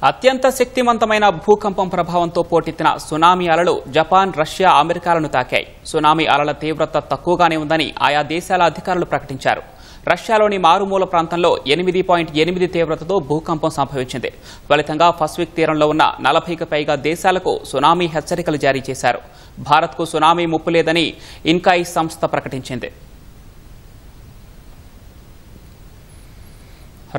అత్యంత శక్తివంతమైన భూకంపం ప్రభావంతో పోటెత్తిన సునామీ అలలు జపాన్, రష్యా, అమెరికాలను తాకాయి. సునామీ అలల తీవ్రత తక్కువగానే ఉందని ఆయా దేశాల అధికారులు ప్రకటించారు. రష్యాలోని మారుమూల ప్రాంతంలో 8.8 తీవ్రతతో భూకంపం సంభవించింది. ఫలితంగా పసిఫిక్ తీరంలో ఉన్న 40కి పైగా దేశాలకు సునామీ హెచ్చరికలు జారీ చేశారు. భారత్కు సునామీ ముప్పు లేదని ఇన్కాయి సంస్థ ప్రకటించింది.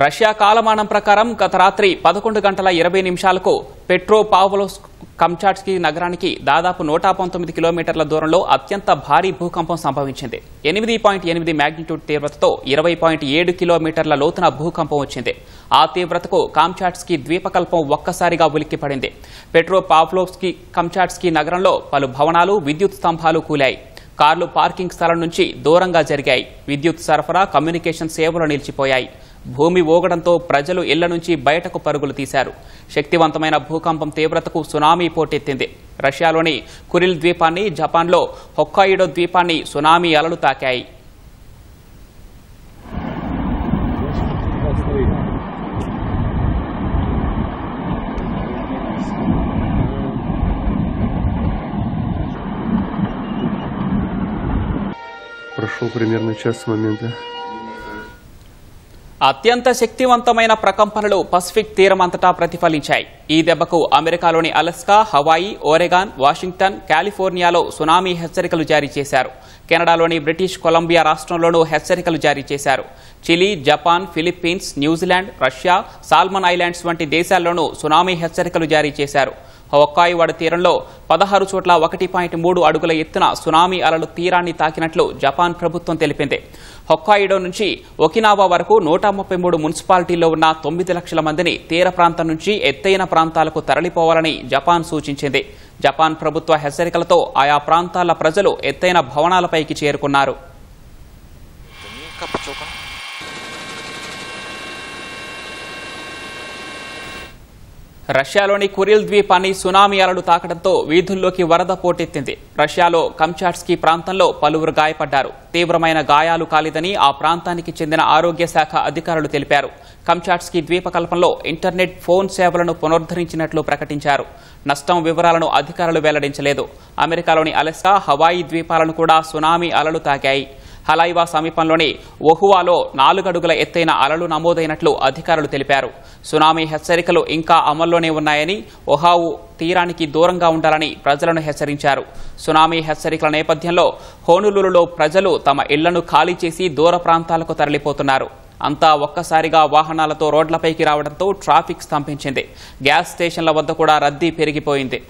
రష్యా కాలమానం ప్రకారం గత రాత్రి 11 గంటల 20 నిమిషాలకు పెట్రోపావ్లోవ్స్క్ కమ్చాట్స్కీ నగరానికి దాదాపు 119 కిలోమీటర్ల దూరంలో అత్యంత భారీ భూకంపం సంభవించింది. 8.8 మాగ్నిట్యూడ్ తీవ్రతతో 20.7 కిలోమీటర్ల లోతున భూకంపం వచ్చింది. ఆ తీవ్రతకు కామ్చాట్స్కీ ద్వీపకల్పం ఒక్కసారిగా ఉలిక్కిపడింది. పెట్రోపావ్లోవ్స్క్ కమ్చాట్స్కీ నగరంలో పలు భవనాలు, విద్యుత్ స్తంభాలు కూలాయి. కార్లు పార్కింగ్ స్థలం నుంచి దూరంగా జరిగాయి. విద్యుత్ సరఫరా, కమ్యూనికేషన్ సేవలు నిలిచిపోయాయి. భూమి ఊగడంతో ప్రజలు ఇళ్ల నుంచి బయటకు పరుగులు తీశారు. శక్తివంతమైన భూకంపం తీవ్రతకు సునామీ పోటెత్తింది. రష్యాలోని కురిల్ ద్వీపాన్ని, జపాన్లో హొక్కాయిడో ద్వీపాన్ని సునామీ అలలు తాకాయి. Прошел примерно час с момента. అత్యంత శక్తివంతమైన ప్రకంపనలు పసిఫిక్ తీరమంతటా ప్రతిఫలించాయి. ఈ దెబ్బకు అమెరికాలోని అలస్కా, హవాయి, ఓరెగాన్, వాషింగ్టన్, కాలిఫోర్నియాలో సునామీ హెచ్చరికలు జారీ చేశారు. కెనడాలోని బ్రిటిష్ కొలంబియా రాష్ట్రంలోనూ హెచ్చరికలు జారీ చేశారు. Chile, Japan, Philippines, New Zealand, Russia, Solomon Islands వంటి దేశాల్లోనూ సునామీ హెచ్చరికలు జారీ చేశారు. హొక్కాయిడో తీరంలో 16 చోట్ల 1.3 అడుగుల ఎత్తున సునామీ అలలు తీరాన్ని తాకినట్లు జపాన్ ప్రభుత్వం తెలిపింది. హొక్కాయిడో నుంచి ఒకినావా వరకు 133 మున్సిపాలిటీల్లో ఉన్న 9 లక్షల మందిని తీర ప్రాంతం నుంచి ఎత్తైన ప్రాంతాలకు తరలిపోవాలని జపాన్ సూచించింది. జపాన్ ప్రభుత్వ హెచ్చరికలతో ఆయా ప్రాంతాల ప్రజలు ఎత్తైన భవనాలపైకి చేరుకున్నారు. రష్యాలోని కురిల్ ద్వీపాన్ని సునామీ అలలు తాకడంతో వీధుల్లోకి వరద పోటెత్తింది. రష్యాలో కమ్చాట్స్కీ ప్రాంతంలో పలువురు గాయపడ్డారు. తీవ్రమైన గాయాలు కాలేదని ఆ ప్రాంతానికి చెందిన ఆరోగ్య శాఖ అధికారులు తెలిపారు. కమ్చాట్స్కీ ద్వీపకల్పంలో ఇంటర్నెట్, ఫోన్ సేవలను పునరుద్దరించినట్లు ప్రకటించారు. నష్టం వివరాలను అధికారులు వెల్లడించలేదు. అమెరికాలోని అలస్కా, హవాయి ద్వీపాలను కూడా సునామీ అలలు తాకాయి. హలైవా సమీపంలోని ఒహువాలో 4 అడుగుల ఎత్తైన అలలు నమోదైనట్లు అధికారులు తెలిపారు. సునామీ హెచ్చరికలు ఇంకా అమల్లోనే ఉన్నాయని, ఒహావు తీరానికి దూరంగా ఉండాలని ప్రజలను హెచ్చరించారు. సునామీ హెచ్చరికల నేపథ్యంలో హోనులులో ప్రజలు తమ ఇళ్లను ఖాళీ చేసి దూర ప్రాంతాలకు తరలిపోతున్నారు. అంతా ఒక్కసారిగా వాహనాలతో రోడ్లపైకి రావడంతో ట్రాఫిక్ స్తంభించింది. గ్యాస్ స్టేషన్ల వద్ద కూడా రద్దీ పెరిగిపోయింది.